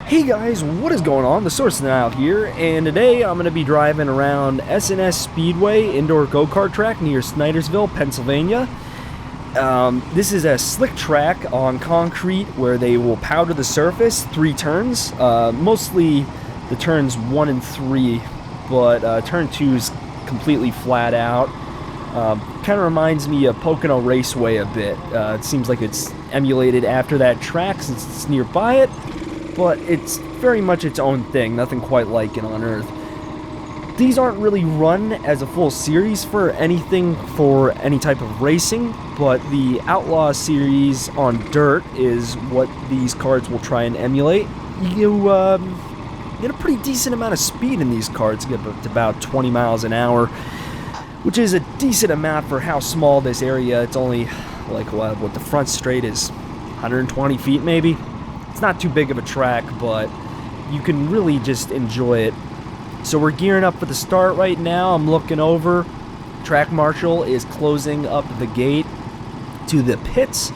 Hey guys, what is going on? TheSourceOfTheNile here, and today I'm going to be driving around S&S Speedway indoor go-kart track near Snydersville, Pennsylvania. This is a slick track on concrete where they will powder the surface 3 turns, mostly the turns 1 and 3, but turn 2 is completely flat out. Kind of reminds me of Pocono Raceway a bit. It seems like it's emulated after that track since it's nearby it, but it's very much its own thing, nothing quite like it on Earth. These aren't really run as a full series for anything for any type of racing, but the Outlaw series on dirt is what these karts will try and emulate. You get a pretty decent amount of speed in these karts, get about 20 miles an hour, which is a decent amount for how small this area. It's only like what the front straight is, 120 feet maybe. It's not too big of a track, but you can really just enjoy it. So we're gearing up for the start right now. I'm looking over. Track marshal is closing up the gate to the pits,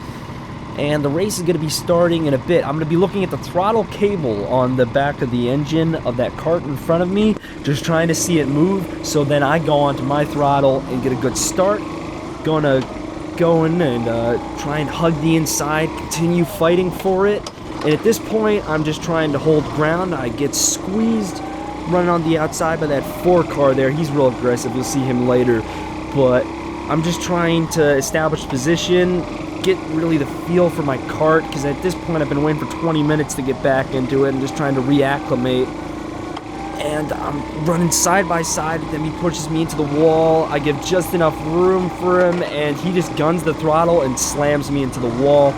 and the race is going to be starting in a bit. I'm going to be looking at the throttle cable on the back of the engine of that kart in front of me, just trying to see it move, so then I go onto my throttle and get a good start. Gonna go in and try and hug the inside, continue fighting for it. And at this point, I'm just trying to hold ground. I get squeezed, running on the outside by that 4 car there. He's real aggressive. You'll see him later. But I'm just trying to establish position, get really the feel for my kart, because at this point I've been waiting for 20 minutes to get back into it and just trying to reacclimate. And I'm running side by side, then he pushes me into the wall. I give just enough room for him, and he just guns the throttle and slams me into the wall.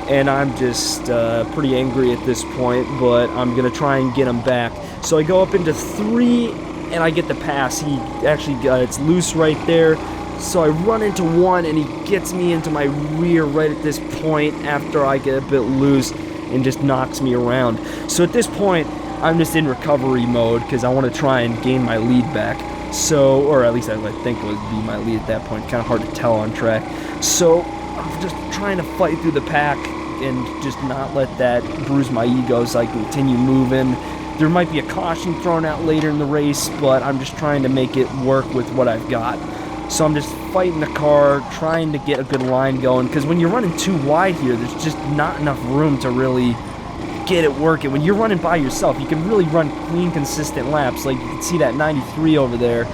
And I'm just pretty angry at this point, but I'm going to try and get him back. So I go up into 3, and I get the pass. He actually it's loose right there. So I run into 1, and he gets me into my rear right at this point after I get a bit loose and just knocks me around. So at this point, I'm just in recovery mode because I want to try and gain my lead back. So, or at least I think it would be my lead at that point. Kind of hard to tell on track. So I'm just trying to fight through the pack and just not let that bruise my ego so I continue moving. There might be a caution thrown out later in the race, but I'm just trying to make it work with what I've got. So I'm just fighting the car, trying to get a good line going, because when you're running too wide here, there's just not enough room to really get it working. When you're running by yourself, you can really run clean, consistent laps. Like you can see that 93 over there.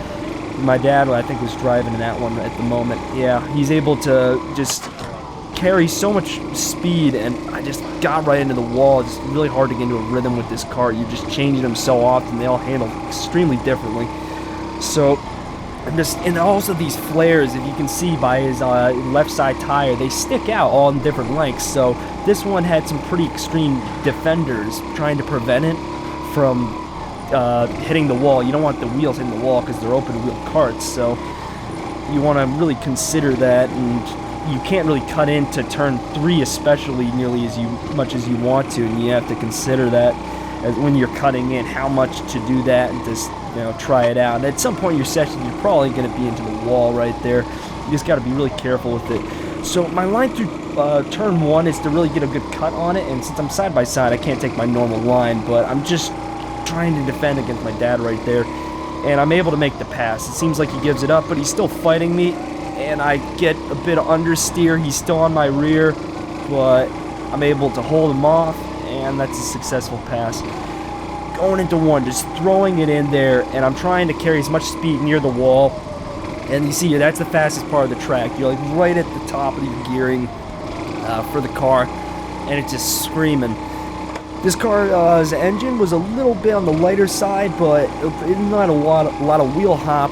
My dad, I think, was driving in that one at the moment. Yeah, he's able to just carry so much speed, and I just got right into the wall. It's really hard to get into a rhythm with this kart. You're just changing them so often. They all handle extremely differently. So I'm just, and also these flares, if you can see by his left side tire, they stick out all in different lengths. So this one had some pretty extreme defenders trying to prevent it from hitting the wall. You don't want the wheels hitting the wall because they're open wheel karts, so you want to really consider that, and you can't really cut into turn 3 especially nearly as much as you want to, and you have to consider that as when you're cutting in, how much to do that, and just try it out. And at some point in your session, you're probably going to be into the wall right there. You just got to be really careful with it. So my line through turn 1 is to really get a good cut on it, and since I'm side by side, I can't take my normal line, but I'm just trying to defend against my dad right there, and I'm able to make the pass. It seems like he gives it up, but he's still fighting me, and I get a bit of understeer. He's still on my rear, but I'm able to hold him off, and that's a successful pass. Going into 1, just throwing it in there, and I'm trying to carry as much speed near the wall. And you see here, that's the fastest part of the track. You're like right at the top of your gearing for the car, and it's just screaming. This car's engine was a little bit on the lighter side, but it not a lot of wheel hop.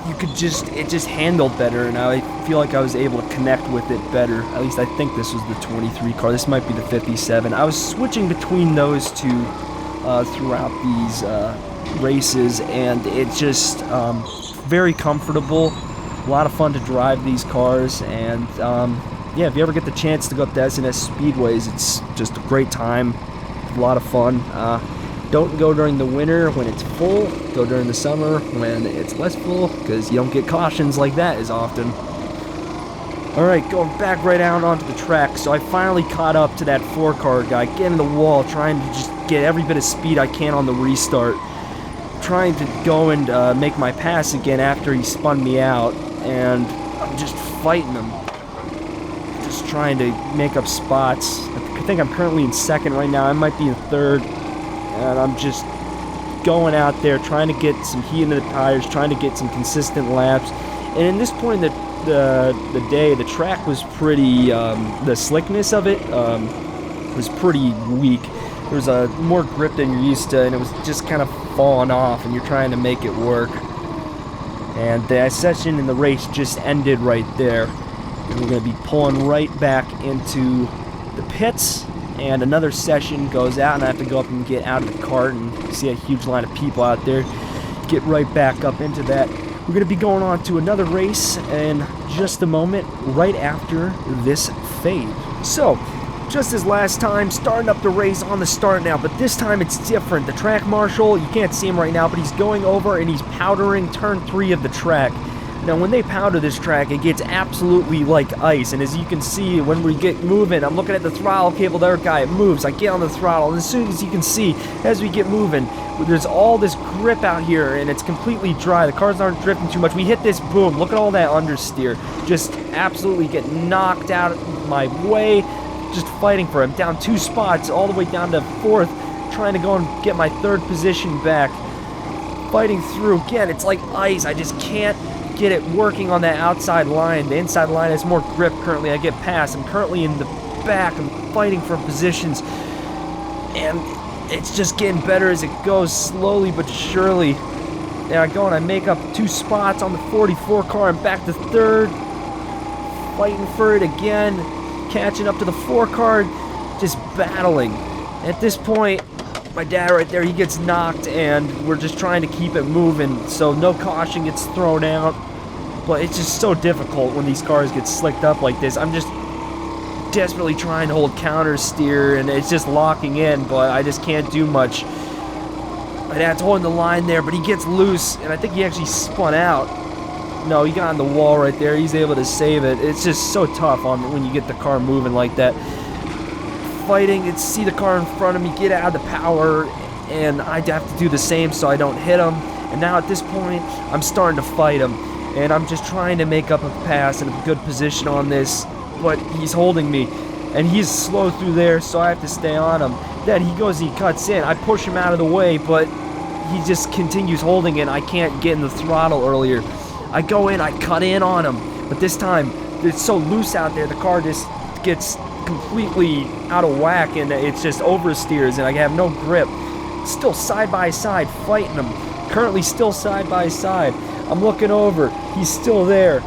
It just handled better, and I feel like I was able to connect with it better. At least I think this was the 23 car. This might be the 57. I was switching between those two throughout these races, and it's just very comfortable. A lot of fun to drive these cars, and yeah, if you ever get the chance to go up to S&S Speedways, it's just a great time. A lot of fun. Don't go during the winter when it's full. Go during the summer when it's less full, because you don't get cautions like that as often. Alright, going back right out onto the track. So I finally caught up to that 4 car guy, getting the wall, trying to just get every bit of speed I can on the restart, trying to go and make my pass again after he spun me out, and I'm just fighting him, just trying to make up spots. I think I'm currently in second right now. I might be in third, and I'm just going out there trying to get some heat into the tires, trying to get some consistent laps. And in this point in the day, the track was pretty, the slickness of it was pretty weak. There was more grip than you're used to, and it was just kind of falling off, and you're trying to make it work. And the session in the race just ended right there. And we're going to be pulling right back into the pits, and another session goes out, and I have to go up and get out of the cart and see a huge line of people out there. Get right back up into that. We're going to be going on to another race in just a moment, right after this fade. So, just as last time, starting up the race on the start now, but this time it's different. The track marshal, you can't see him right now, but he's going over and he's powdering turn 3 of the track. Now, when they powder this track, it gets absolutely like ice, and as you can see, when we get moving, I'm looking at the throttle cable there, guy, it moves. I get on the throttle, and as soon as you can see, as we get moving, there's all this grip out here, and it's completely dry. The cars aren't drifting too much. We hit this, boom, look at all that understeer. Just absolutely get knocked out of my way, just fighting for him. Down 2 spots, all the way down to 4th, trying to go and get my 3rd position back. Fighting through, again, it's like ice. I just can't get it working on that outside line. The inside line has more grip currently. I get past. I'm currently in the back. I'm fighting for positions, and it's just getting better as it goes, slowly but surely. And I go and I make up 2 spots on the 44 car. I'm back to 3rd, fighting for it again, catching up to the 4 car, just battling. At this point, my dad right there, he gets knocked, and we're just trying to keep it moving, so no caution gets thrown out. But it's just so difficult when these cars get slicked up like this. I'm just desperately trying to hold counter steer, and it's just locking in, but I just can't do much. My dad's holding the line there, but he gets loose, and I think he actually spun out. No, he got on the wall right there. He's able to save it. It's just so tough when you get the car moving like that. Fighting, it's see the car in front of me, get out of the power, and I have to do the same so I don't hit him. And now at this point, I'm starting to fight him, and I'm just trying to make up a pass and a good position on this, but he's holding me, and he's slow through there, so I have to stay on him. Then he goes, he cuts in. I push him out of the way, but he just continues holding it. I can't get in the throttle earlier. I go in, I cut in on him, but this time it's so loose out there, the car just gets completely out of whack, and it's just oversteers, and I have no grip. Still side by side fighting him, currently still side by side. I'm looking over, he's still there,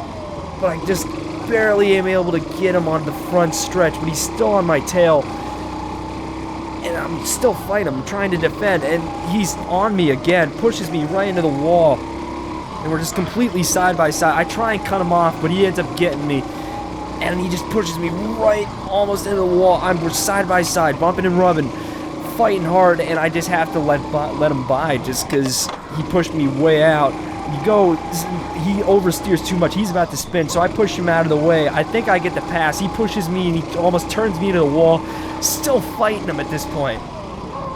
but I just barely am able to get him on the front stretch, but he's still on my tail, and I'm still fighting him, trying to defend, and he's on me again, pushes me right into the wall, and we're just completely side by side. I try and cut him off, but he ends up getting me, and he just pushes me right almost into the wall. We're side by side, bumping and rubbing, fighting hard, and I just have to let him by just because he pushed me way out. He oversteers too much. He's about to spin, so I push him out of the way. I think I get the pass. He pushes me, and he almost turns me into the wall. Still fighting him at this point.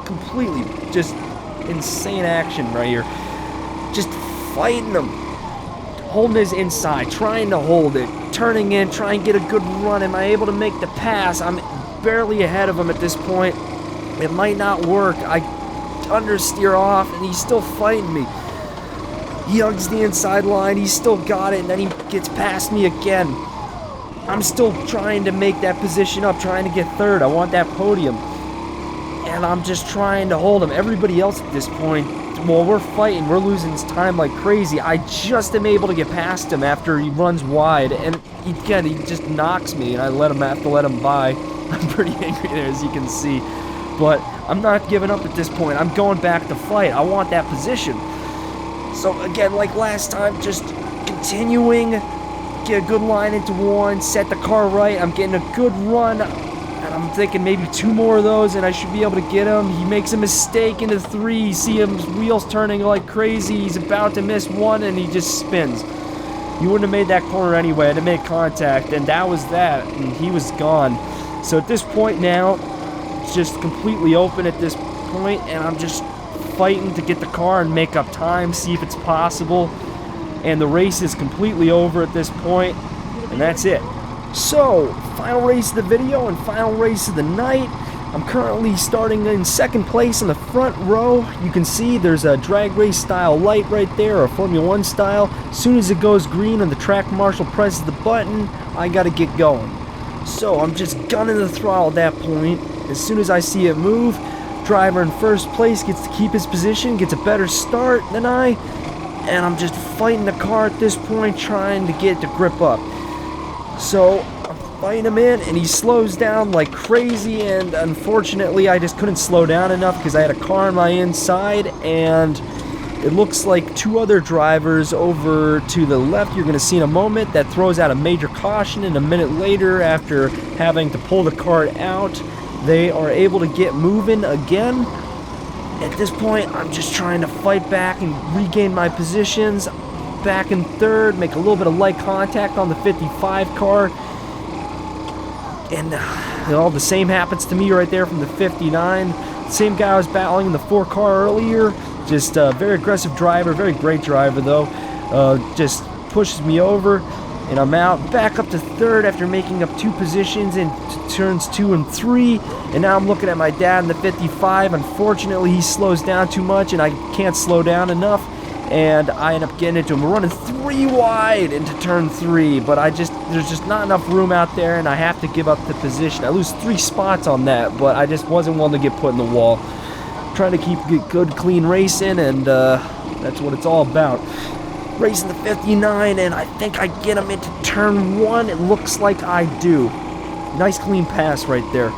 Completely just insane action right here. Just fighting him. Holding his inside, trying to hold it, turning in, trying to get a good run. Am I able to make the pass? I'm barely ahead of him at this point. It might not work. I understeer off, and he's still fighting me. He hugs the inside line, he's still got it, and then he gets past me again. I'm still trying to make that position up, trying to get 3rd. I want that podium. And I'm just trying to hold him. Everybody else at this point, well, we're fighting, we're losing time like crazy. I just am able to get past him after he runs wide, and he just knocks me, and I have to let him by. I'm pretty angry there, as you can see, but I'm not giving up at this point. I'm going back to fight. I want that position. So again, like last time, just continuing, get a good line into 1, set the car right. I'm getting a good run, and I'm thinking maybe 2 more of those, and I should be able to get him. He makes a mistake into 3. You see his wheels turning like crazy. He's about to miss 1, and he just spins. He wouldn't have made that corner anyway. I had to make contact, and that was that, and he was gone. So at this point now, it's just completely open at this point, and I'm just fighting to get the car and make up time, see if it's possible. And the race is completely over at this point, and that's it. So, final race of the video and final race of the night. I'm currently starting in second place in the front row. You can see there's a drag race style light right there, or Formula 1 style. As soon as it goes green and the track marshal presses the button, I gotta get going. So I'm just gunning the throttle at that point. As soon as I see it move, driver in first place gets to keep his position, gets a better start than I, and I'm just fighting the car at this point, trying to get the grip up. So fighting him in, and he slows down like crazy, and unfortunately I just couldn't slow down enough because I had a car on my inside, and it looks like two other drivers over to the left you're going to see in a moment that throws out a major caution, and a minute later, after having to pull the cart out, they are able to get moving again. At this point I'm just trying to fight back and regain my positions. Back in third, make a little bit of light contact on the 55 car. And all the same happens to me right there from the 59. Same guy I was battling in the 4 car earlier. Just a very aggressive driver, very great driver though. Just pushes me over, and I'm out. Back up to third after making up 2 positions in turns 2 and 3. And now I'm looking at my dad in the 55. Unfortunately, he slows down too much, and I can't slow down enough. And I end up getting into him. We're running 3 wide into turn 3, but there's just not enough room out there, and I have to give up the position. I lose 3 spots on that, but I just wasn't willing to get put in the wall. Trying to keep good, clean racing, and that's what it's all about. Racing the 59, and I think I get him into turn 1. It looks like I do. Nice clean pass right there.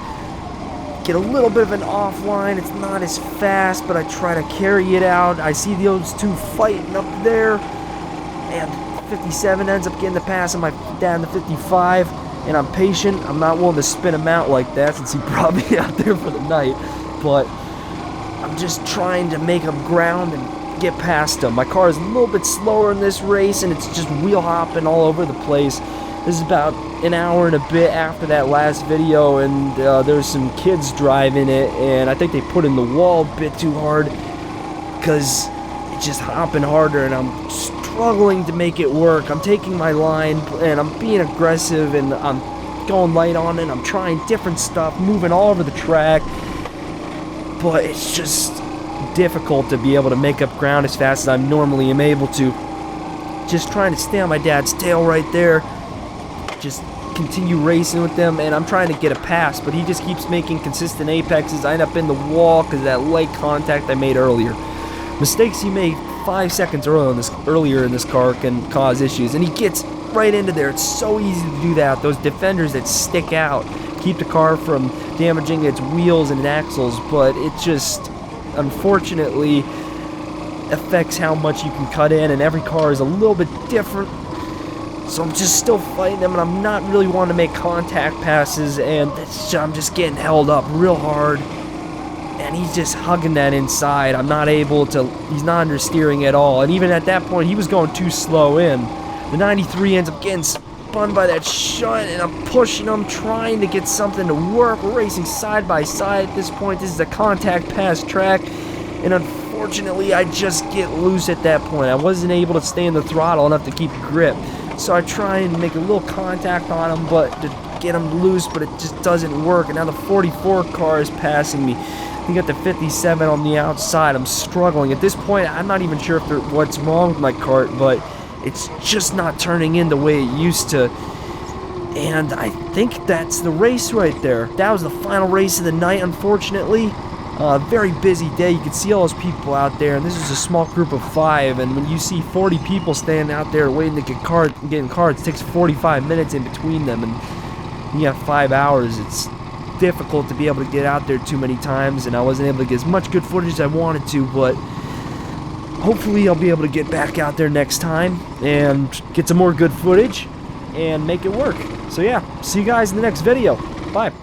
Get a little bit of an offline. It's not as fast, but I try to carry it out. I see those 2 fighting up there, and 57 ends up getting the pass on my dad in the 55, and I'm patient. I'm not willing to spin him out like that since he brought me out there for the night, but I'm just trying to make up ground and get past him. My car is a little bit slower in this race, and it's just wheel hopping all over the place. This is about an hour and a bit after that last video, and there's some kids driving it, and I think they put in the wall a bit too hard because it's just hopping harder, and I'm struggling to make it work. I'm taking my line, and I'm being aggressive, and I'm going light on it. I'm trying different stuff, moving all over the track, but it's just difficult to be able to make up ground as fast as I normally am able to. Just trying to stay on my dad's tail right there. Just continue racing with them, and I'm trying to get a pass, but he just keeps making consistent apexes. I end up in the wall because of that light contact I made earlier. Mistakes he made 5 seconds earlier in this car can cause issues, and he gets right into there. It's so easy to do that. Those defenders that stick out keep the car from damaging its wheels and axles, but it just unfortunately affects how much you can cut in, and every car is a little bit different. So I'm just still fighting him, and I'm not really wanting to make contact passes, and I'm just getting held up real hard, and he's just hugging that inside. I'm not able to, he's not understeering at all, and even at that point he was going too slow in. The 93 ends up getting spun by that shunt, and I'm pushing him, trying to get something to work. We're racing side by side at this point. This is a contact pass track, and unfortunately I just get loose at that point. I wasn't able to stay in the throttle enough to keep grip. So I try and make a little contact on him, but to get him loose, but it just doesn't work. And now the 44 car is passing me. We got the 57 on the outside. I'm struggling. At this point, I'm not even sure what's wrong with my kart, but it's just not turning in the way it used to. And I think that's the race right there. That was the final race of the night, unfortunately. Very busy day. You can see all those people out there, and this is a small group of 5, and when you see 40 people standing out there waiting to getting cards, it takes 45 minutes in between them, and you have 5 hours. It's difficult to be able to get out there too many times, and I wasn't able to get as much good footage as I wanted to, but hopefully I'll be able to get back out there next time and get some more good footage and make it work. So yeah, see you guys in the next video. Bye.